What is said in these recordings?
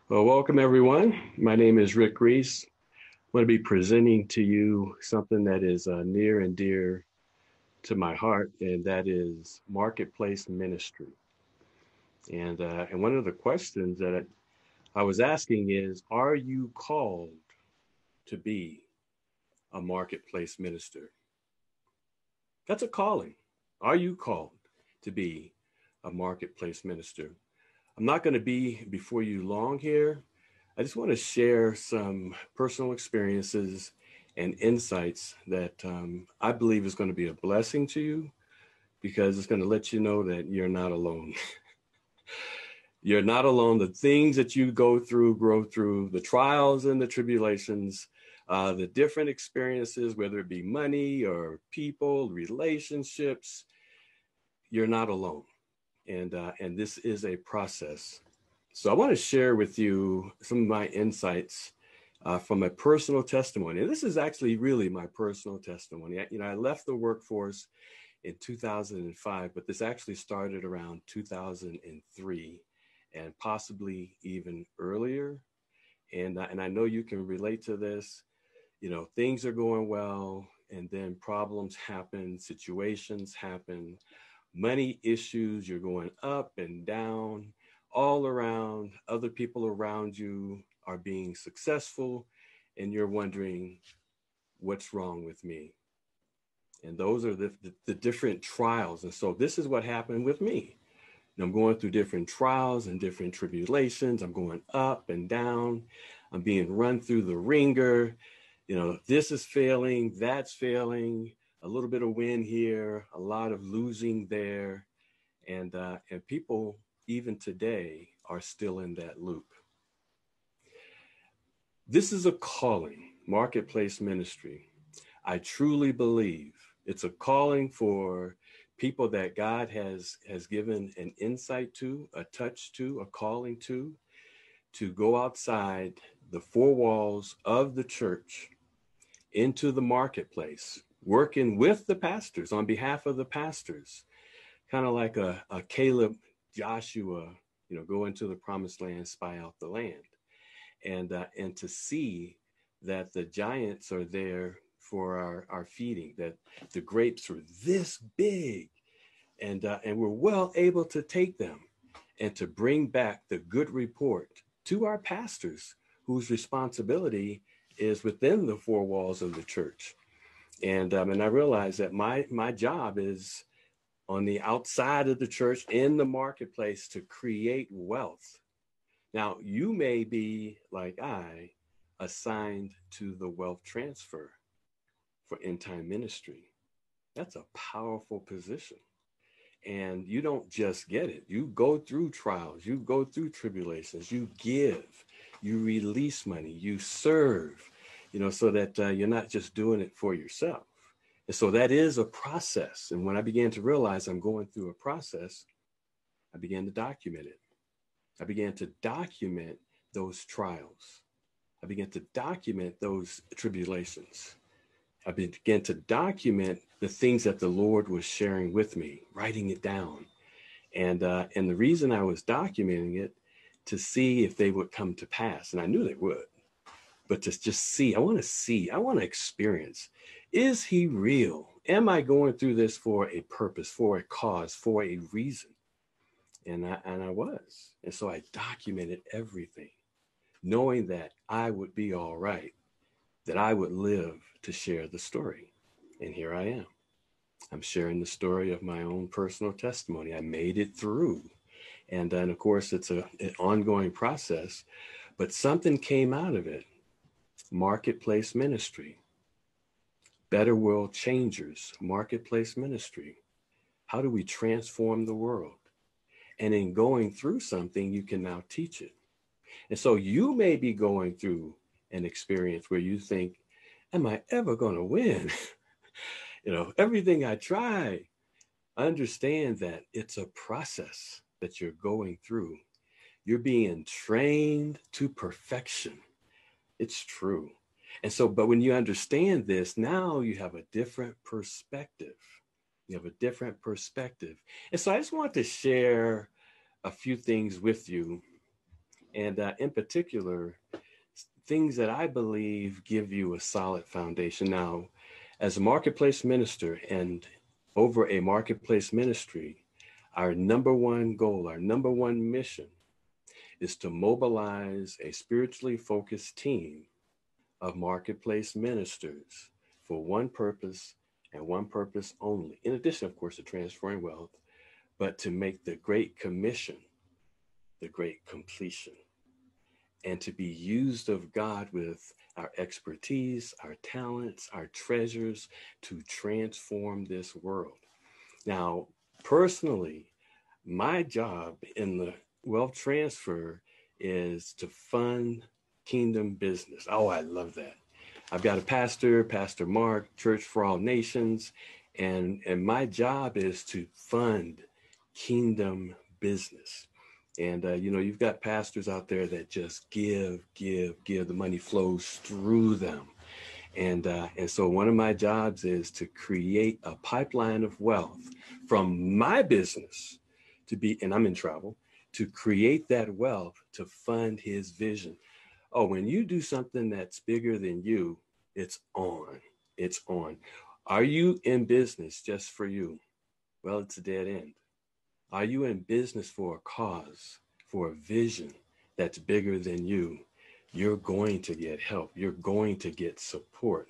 Well, welcome everyone. My name is Rick Reese. I'm going to be presenting to you something that is near and dear to my heart, and that is marketplace ministry. And one of the questions that I was asking is, are you called to be a marketplace minister? That's a calling. Are you called to be a marketplace minister? I'm not going to be before you long here. I just want to share some personal experiences and insights that I believe is going to be a blessing to you because it's going to let you know that you're not alone. You're not alone. The things that you go through, grow through, the trials and the tribulations, the different experiences, whether it be money or people, relationships, you're not alone. And this is a process. So I want to share with you some of my insights from a personal testimony. And this is actually really my personal testimony. I left the workforce in 2005, but this actually started around 2003 and possibly even earlier. And I know you can relate to this. Things are going well, and then problems happen, situations happen, money issues, you're going up and down all around. Other people around you are being successful, and you're wondering, what's wrong with me? And those are the different trials. And so this is what happened with me. And I'm going through different trials and different tribulations. I'm going up and down. I'm being run through the ringer. This is failing, that's failing, a little bit of win here, a lot of losing there. And people, even today, are still in that loop. This is a calling, marketplace ministry. I truly believe it's a calling for people that God has given an insight to, a touch to, a calling to go outside the four walls of the church into the marketplace, working with the pastors on behalf of the pastors, kind of like a Caleb, Joshua, go into the promised land, spy out the land, and to see that the giants are there for our feeding, that the grapes are this big, and we're well able to take them and to bring back the good report to our pastors, whose responsibility is within the four walls of the church. And I realize that my job is on the outside of the church in the marketplace to create wealth. Now, you may be like I, assigned to the wealth transfer for end time ministry. That's a powerful position. And you don't just get it. You go through trials, you go through tribulations, you give, you release money, you serve, so that you're not just doing it for yourself. And so that is a process. And when I began to realize I'm going through a process, I began to document it. I began to document those trials. I began to document those tribulations. I began to document the things that the Lord was sharing with me, writing it down. And the reason I was documenting it, to see if they would come to pass. And I knew they would. But to just see, I want to experience. Is he real? Am I going through this for a purpose, for a cause, for a reason? And I was. And so I documented everything, knowing that I would be all right, that I would live to share the story. And here I am. I'm sharing the story of my own personal testimony. I made it through. And then, of course, it's an ongoing process, but something came out of it. Marketplace ministry, better world changers, marketplace ministry. How do we transform the world? And in going through something, you can now teach it. And so you may be going through an experience where you think, am I ever going to win? Everything I try, understand that it's a process that you're going through. You're being trained to perfection. It's true. And so, but when you understand this, now you have a different perspective. You have a different perspective. And so I just want to share a few things with you And in particular, things that I believe give you a solid foundation. Now, as a marketplace minister and over a marketplace ministry, our number one goal, our number one mission is to mobilize a spiritually focused team of marketplace ministers for one purpose and one purpose only. In addition, of course, to transferring wealth, but to make the Great Commission the great completion, and to be used of God with our expertise, our talents, our treasures to transform this world. Now, personally, my job in the wealth transfer is to fund kingdom business. Oh, I love that. I've got a pastor, Pastor Mark, Church for All Nations, and my job is to fund kingdom business. And, you've got pastors out there that just give. The money flows through them. And so one of my jobs is to create a pipeline of wealth from my business and I'm in travel, to create that wealth to fund his vision. Oh, when you do something that's bigger than you, it's on. It's on. Are you in business just for you? Well, it's a dead end. Are you in business for a cause, for a vision that's bigger than you? You're going to get help. You're going to get support.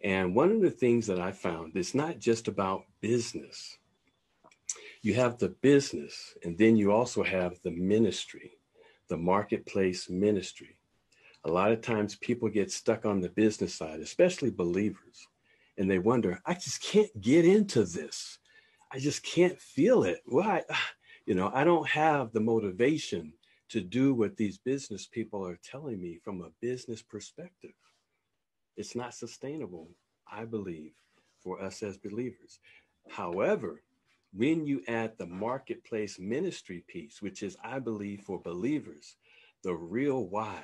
And one of the things that I found, it's not just about business. You have the business, and then you also have the ministry, the marketplace ministry. A lot of times people get stuck on the business side, especially believers, and they wonder, I just can't get into this. I just can't feel it. Why? I don't have the motivation to do what these business people are telling me from a business perspective. It's not sustainable, I believe, for us as believers. However, when you add the marketplace ministry piece, which is, I believe, for believers, the real why,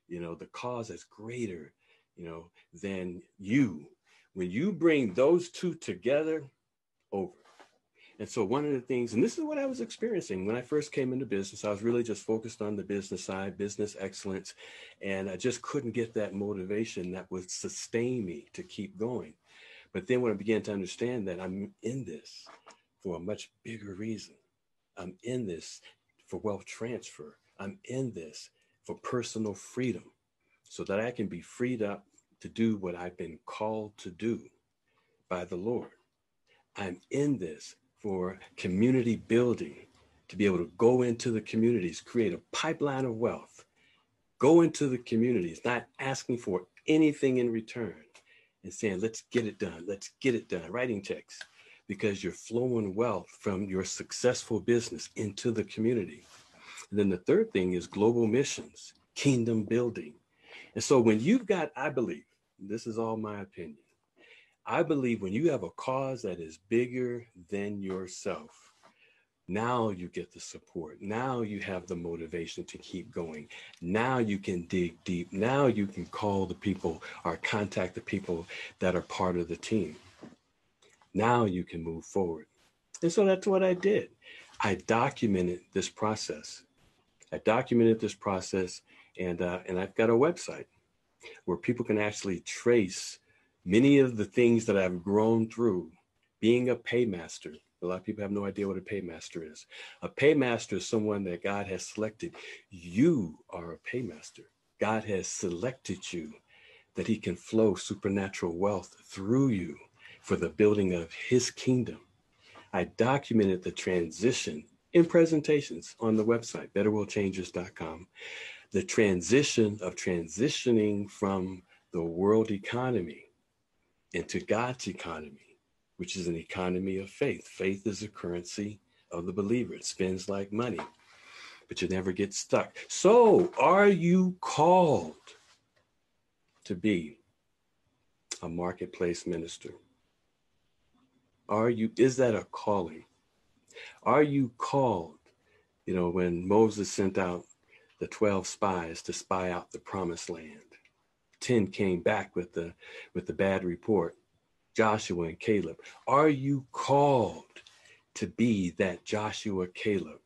the cause is greater, than you. When you bring those two together, over. And so one of the things, and this is what I was experiencing when I first came into business, I was really just focused on the business side, business excellence, and I just couldn't get that motivation that would sustain me to keep going. But then when I began to understand that I'm in this for a much bigger reason, I'm in this for wealth transfer, I'm in this for personal freedom, so that I can be freed up to do what I've been called to do by the Lord. I'm in this for community building, to be able to go into the communities, create a pipeline of wealth, go into the communities, not asking for anything in return, and saying, let's get it done, writing checks, because you're flowing wealth from your successful business into the community. And then the third thing is global missions, kingdom building. And so when you've got, I believe, this is all my opinion, I believe when you have a cause that is bigger than yourself, now you get the support. Now you have the motivation to keep going. Now you can dig deep. Now you can call the people or contact the people that are part of the team. Now you can move forward. And so that's what I did. I documented this process. And I've got a website where people can actually trace many of the things that I've grown through being a paymaster. A lot of people have no idea what a paymaster is. A paymaster is someone that God has selected. You are a paymaster. God has selected you that he can flow supernatural wealth through you for the building of his kingdom. I documented the transition in presentations on the website, betterworldchangers.com, the transition of transitioning from the world economy into God's economy, which is an economy of faith. Faith is a currency of the believer. It spends like money, but you never get stuck. So are you called to be a marketplace minister? Is that a calling? Are you called? When Moses sent out the 12 spies to spy out the promised land, 10 came back with the bad report, Joshua and Caleb. Are you called to be that Joshua, Caleb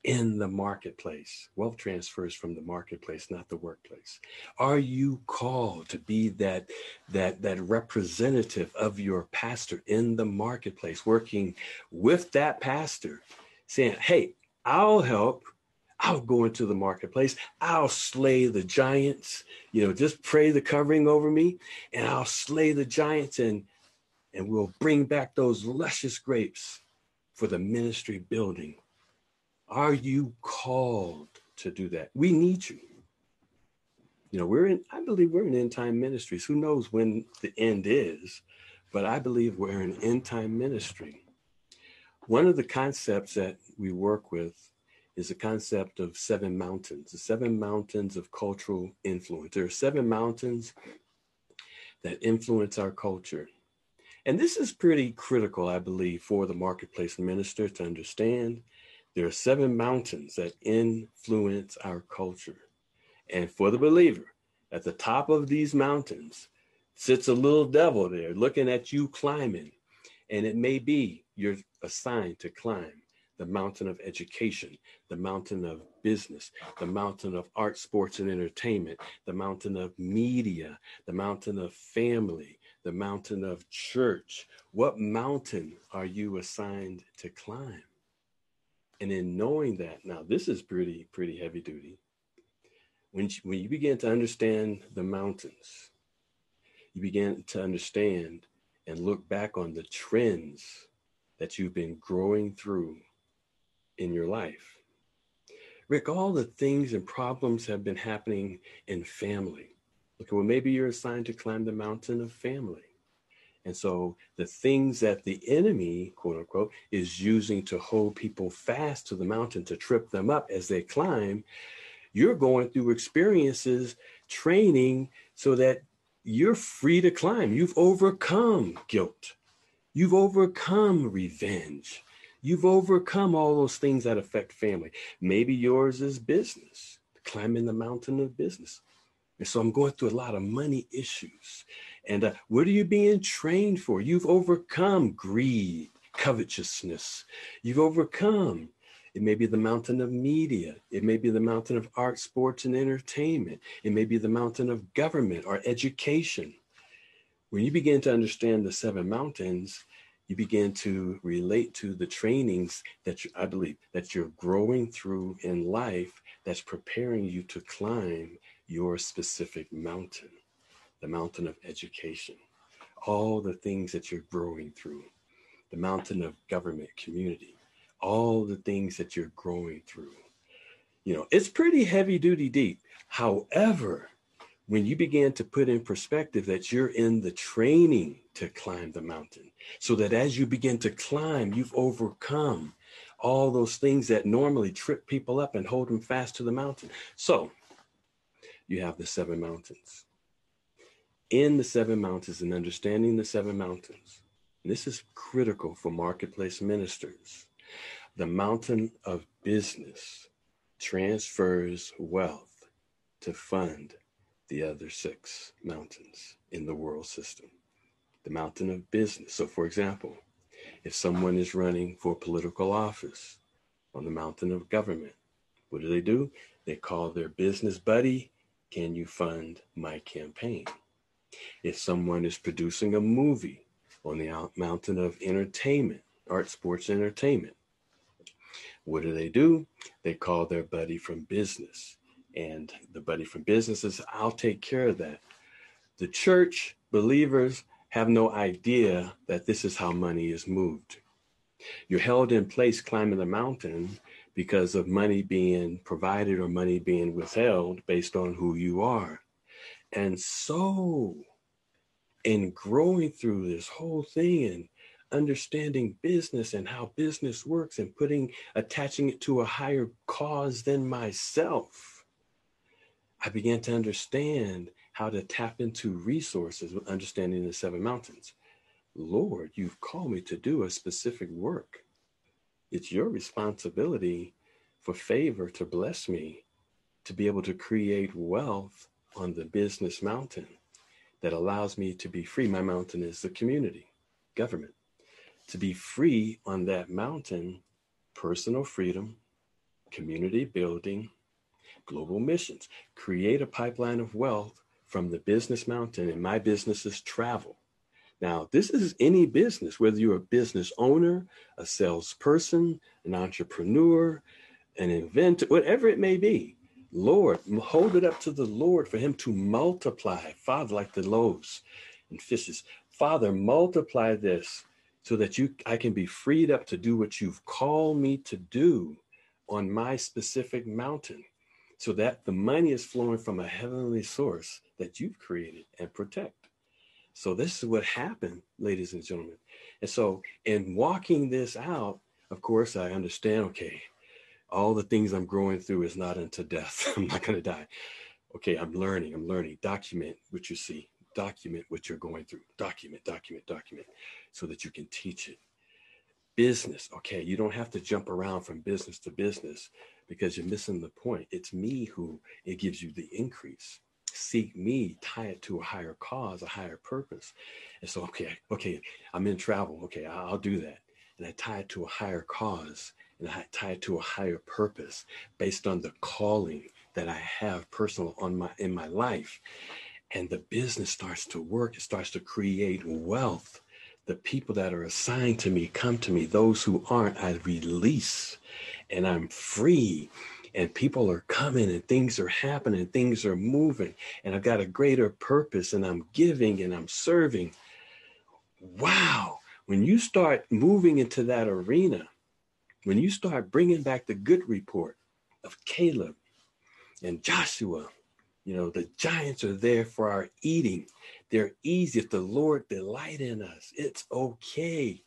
in the marketplace. Wealth transfers from the marketplace, not the workplace. Are you called to be that representative of your pastor in the marketplace, working with that pastor, saying, hey, I'll help. I'll go into the marketplace. I'll slay the giants. Just pray the covering over me, and I'll slay the giants, and we'll bring back those luscious grapes for the ministry building. Are you called to do that? We need you. I believe we're in end time ministries. Who knows when the end is, but I believe we're in end time ministry. One of the concepts that we work with is the concept of 7 mountains, the 7 mountains of cultural influence. There are 7 mountains that influence our culture. And this is pretty critical, I believe, for the marketplace minister to understand. There are 7 mountains that influence our culture. And for the believer, at the top of these mountains sits a little devil there looking at you climbing. And it may be you're assigned to climb the mountain of education, the mountain of business, the mountain of art, sports, and entertainment, the mountain of media, the mountain of family, the mountain of church. What mountain are you assigned to climb? And in knowing that, now this is pretty heavy duty. When you begin to understand the mountains, you begin to understand and look back on the trends that you've been growing through in your life. Rick, all the things and problems have been happening in family. Okay, well, maybe you're assigned to climb the mountain of family. And so the things that the enemy, quote unquote, is using to hold people fast to the mountain, to trip them up as they climb, you're going through experiences, training, so that you're free to climb. You've overcome guilt. You've overcome revenge. You've overcome all those things that affect family. Maybe yours is business, climbing the mountain of business. And so I'm going through a lot of money issues. And what are you being trained for? You've overcome greed, covetousness. You've overcome. It may be the mountain of media. It may be the mountain of art, sports, and entertainment. It may be the mountain of government or education. When you begin to understand the 7 mountains, you begin to relate to the trainings that I believe that you're growing through in life that's preparing you to climb your specific mountain, the mountain of education, all the things that you're growing through, the mountain of government, community, all the things that you're growing through. It's pretty heavy duty deep. However, when you begin to put in perspective that you're in the training to climb the mountain, so that as you begin to climb, you've overcome all those things that normally trip people up and hold them fast to the mountain. So you have the 7 mountains. In the 7 mountains and understanding the 7 mountains, and this is critical for marketplace ministers, the mountain of business transfers wealth to fund the other 6 mountains in the world system. The mountain of business. So for example, if someone is running for political office on the mountain of government, what do? They call their business buddy, can you fund my campaign? If someone is producing a movie on the mountain of entertainment, art, sports, entertainment, what do? They call their buddy from business. And the buddy from business says, I'll take care of that. The church believers have no idea that this is how money is moved. You're held in place climbing the mountain because of money being provided or money being withheld based on who you are. And so in growing through this whole thing and understanding business and how business works and attaching it to a higher cause than myself, I began to understand how to tap into resources with understanding the 7 mountains. Lord, you've called me to do a specific work. It's your responsibility for favor to bless me to be able to create wealth on the business mountain that allows me to be free. My mountain is the community, government. To be free on that mountain, personal freedom, community building, global missions. Create a pipeline of wealth from the business mountain, and my business is travel. Now, this is any business, whether you're a business owner, a salesperson, an entrepreneur, an inventor, whatever it may be. Lord, hold it up to the Lord for him to multiply. Father, like the loaves and fishes. Father, multiply this so that I can be freed up to do what you've called me to do on my specific mountain, so that the money is flowing from a heavenly source that you've created and protect. So this is what happened, ladies and gentlemen. And so in walking this out, of course, I understand, okay, all the things I'm growing through is not unto death. I'm not going to die. Okay, I'm learning. Document what you see. Document what you're going through. Document, so that you can teach it. Business, okay, you don't have to jump around from business to business because you're missing the point. It's me who it gives you the increase. Seek me, tie it to a higher cause, a higher purpose. And so, okay, I'm in travel. Okay, I'll do that. And I tie it to a higher cause, and I tie it to a higher purpose based on the calling that I have personal in my life. And the business starts to work. It starts to create wealth. The people that are assigned to me come to me. Those who aren't, I release, and I'm free. And people are coming, and things are happening, things are moving, and I've got a greater purpose, and I'm giving and I'm serving. Wow. When you start moving into that arena, when you start bringing back the good report of Caleb and Joshua, the giants are there for our eating. They're easy. If the Lord delight in us, it's okay.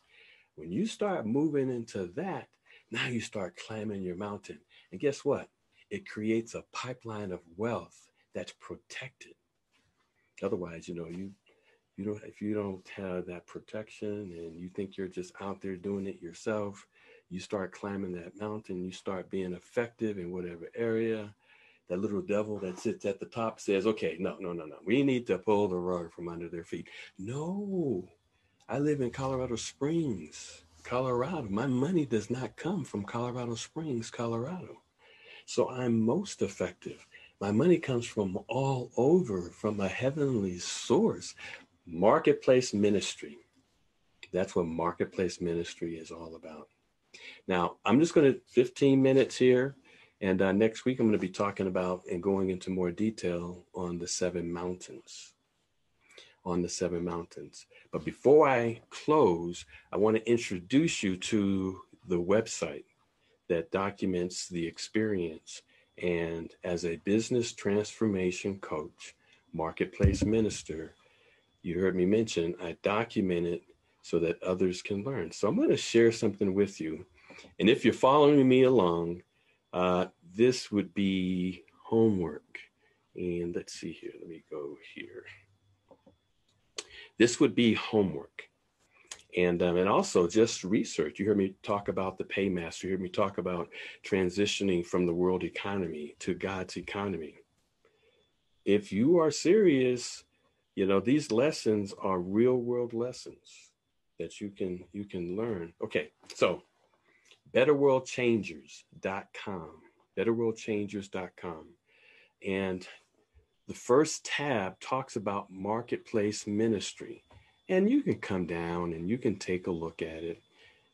When you start moving into that, now you start climbing your mountain. And guess what? It creates a pipeline of wealth that's protected. Otherwise, you don't, if you don't have that protection and you think you're just out there doing it yourself, you start climbing that mountain, you start being effective in whatever area. That little devil that sits at the top says, okay, no. We need to pull the rug from under their feet. No, I live in Colorado Springs, Colorado. My money does not come from Colorado Springs, Colorado. So I'm most effective. My money comes from all over, from a heavenly source. Marketplace ministry. That's what marketplace ministry is all about. Now, I'm just going to 15 minutes here. And next week, I'm going to be talking about and going into more detail on the 7 mountains. But before I close, I want to introduce you to the website that documents the experience. And as a business transformation coach, marketplace minister, you heard me mention, I document it so that others can learn. So I'm going to share something with you. And if you're following me along, this would be homework. And let's see here. Let me go here. This would be homework. And also just research. You heard me talk about the paymaster. You heard me talk about transitioning from the world economy to God's economy. If you are serious, these lessons are real world lessons that you can learn. Okay, so betterworldchangers.com. betterworldchangers.com. And the first tab talks about marketplace ministry. And you can come down and you can take a look at it.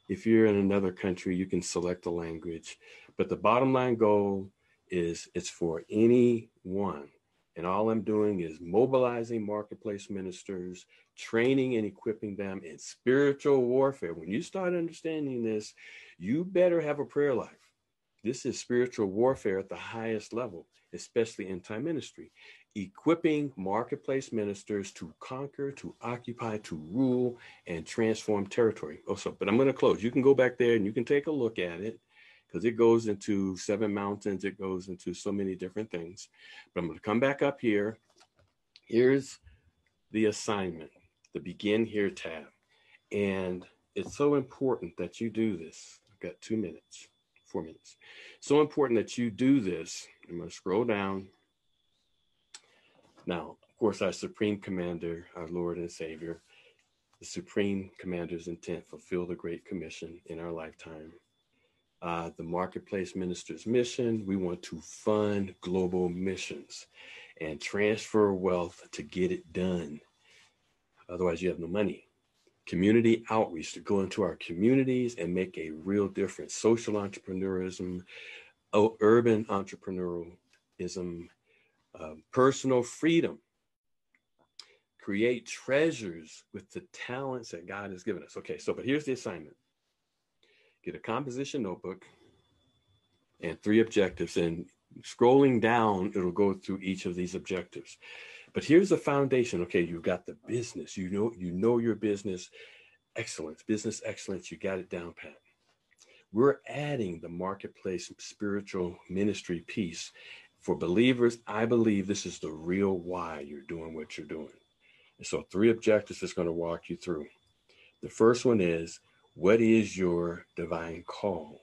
If you're in another country, you can select a language. But the bottom line goal is it's for anyone. And all I'm doing is mobilizing marketplace ministers, training and equipping them in spiritual warfare. When you start understanding this, you better have a prayer life. This is spiritual warfare at the highest level, especially in time ministry. Equipping marketplace ministers to conquer, to occupy, to rule, and transform territory. But I'm going to close. You can go back there and you can take a look at it, because it goes into 7 mountains. It goes into so many different things. But I'm going to come back up here. Here's the assignment, the Begin Here tab. And it's so important that you do this. I've got 4 minutes. So important that you do this. I'm going to scroll down. Now, of course, our Supreme Commander, our Lord and Savior, the Supreme Commander's intent, fulfill the Great Commission in our lifetime. The Marketplace Minister's mission, we want to fund global missions and transfer wealth to get it done. Otherwise, you have no money. Community outreach, to go into our communities and make a real difference. Social entrepreneurism, urban entrepreneurialism, personal freedom. Create treasures with the talents that God has given us. Okay, but here's the assignment. Get a composition notebook and 3 objectives, and scrolling down, it'll go through each of these objectives. But here's the foundation. Okay, you've got the business. You know your business business excellence. You got it down pat. We're adding the marketplace spiritual ministry piece for believers. I believe this is the real why you're doing what you're doing. And so 3 objectives is going to walk you through. The first one is, what is your divine call?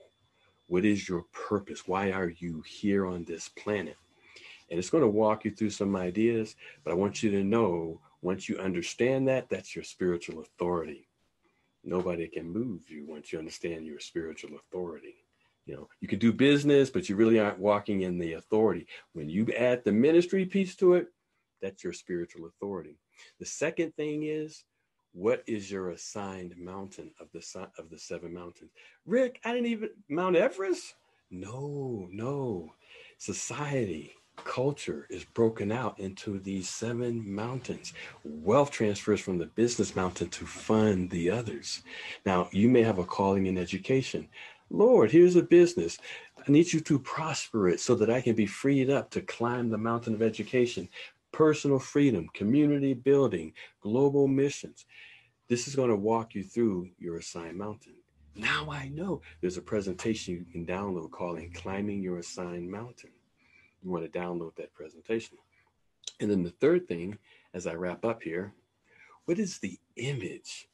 What is your purpose? Why are you here on this planet? And it's going to walk you through some ideas, but I want you to know, once you understand that, that's your spiritual authority. Nobody can move you once you understand your spiritual authority. You can do business, but you really aren't walking in the authority. When you add the ministry piece to it, that's your spiritual authority. The second thing is, what is your assigned mountain of the 7 mountains? Rick, I didn't even, Mount Everest? No. Society, culture is broken out into these 7 mountains. Wealth transfers from the business mountain to fund the others. Now, you may have a calling in education. Lord, here's a business. I need you to prosper it so that I can be freed up to climb the mountain of education. Personal freedom, community building, global missions. This is going to walk you through your assigned mountain. Now I know there's a presentation you can download called Climbing Your Assigned Mountain. You want to download that presentation. And then the third thing, as I wrap up here, what is the image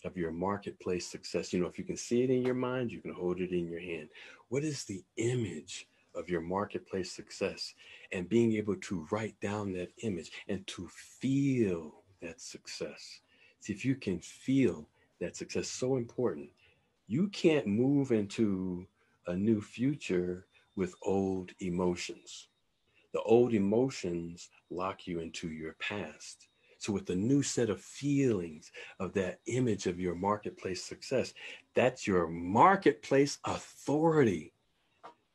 of your marketplace success? If you can see it in your mind, you can hold it in your hand. What is the image of your marketplace success? And being able to write down that image and to feel that success. See, if you can feel that success, so important. You can't move into a new future with old emotions. The old emotions lock you into your past. So with the new set of feelings of that image of your marketplace success, that's your marketplace authority.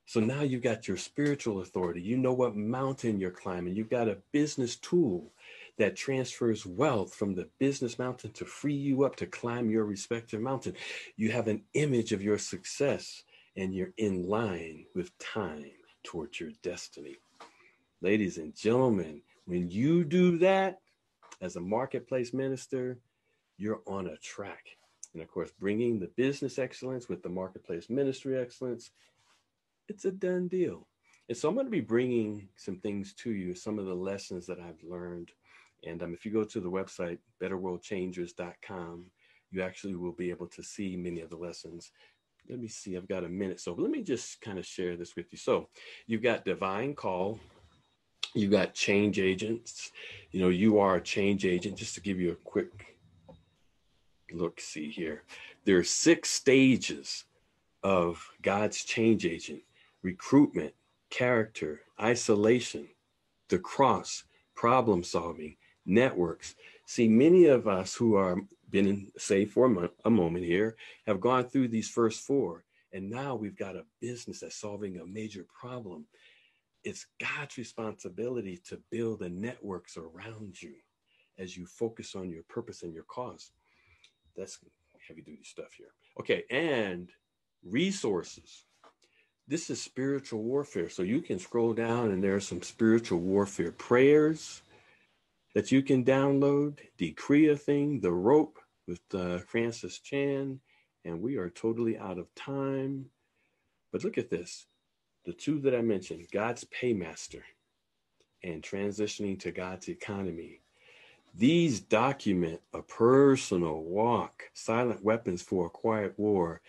So now you've got your spiritual authority. You know what mountain you're climbing. You've got a business tool that transfers wealth from the business mountain to free you up to climb your respective mountain. You have an image of your success, and you're in line with time towards your destiny. Ladies and gentlemen, when you do that as a marketplace minister, you're on a track. And of course, bringing the business excellence with the marketplace ministry excellence, it's a done deal. And so I'm going to be bringing some things to you, some of the lessons that I've learned. And if you go to the website, betterworldchangers.com, you actually will be able to see many of the lessons. Let me see, I've got a minute. So let me just kind of share this with you. So you've got divine call. You've got change agents. You are a change agent. Just to give you a quick look, see here. There are 6 stages of God's change agent: recruitment, character, isolation, the cross, problem solving, networks. See, many of us who are been saved for a moment here have gone through these first 4, and now we've got a business that's solving a major problem. It's God's responsibility to build the networks around you as you focus on your purpose and your cause. That's heavy duty stuff here. Okay, and resources. This is spiritual warfare. So you can scroll down and there are some spiritual warfare prayers that you can download. Decree a Thing, The Rope with Francis Chan. And we are totally out of time. But look at this. The 2 that I mentioned, God's Paymaster and Transitioning to God's Economy. These document a personal walk, silent weapons for a quiet war,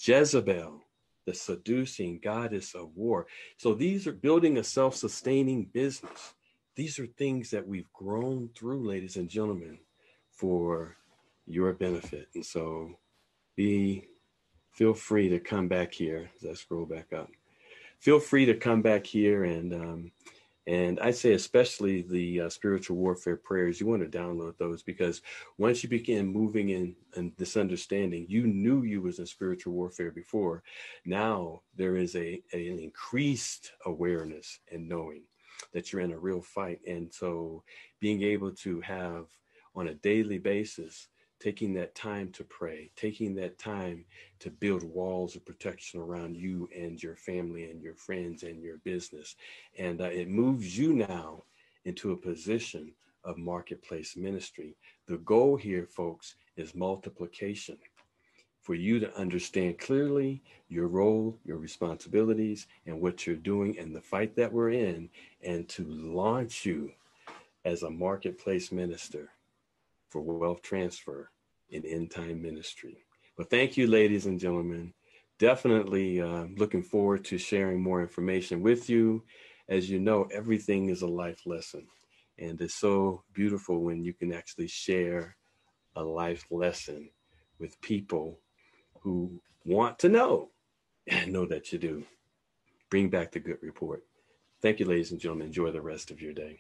Jezebel, the seducing goddess of war. So these are building a self-sustaining business. These are things that we've grown through, ladies and gentlemen, for your benefit. And so be feel free to come back here as I scroll back up. Feel free to come back here and I say especially the spiritual warfare prayers, you want to download those, because once you begin moving in this understanding, you knew you was in spiritual warfare before. Now there is an increased awareness and knowing that you're in a real fight. And so being able to have on a daily basis, taking that time to pray, taking that time to build walls of protection around you and your family and your friends and your business. And it moves you now into a position of marketplace ministry. The goal here, folks, is multiplication, for you to understand clearly your role, your responsibilities, and what you're doing and the fight that we're in, and to launch you as a marketplace minister for wealth transfer in end time ministry. But thank you, ladies and gentlemen. Definitely looking forward to sharing more information with you. As you know, everything is a life lesson. And it's so beautiful when you can actually share a life lesson with people who want to know and know that you do. Bring back the good report. Thank you, ladies and gentlemen. Enjoy the rest of your day.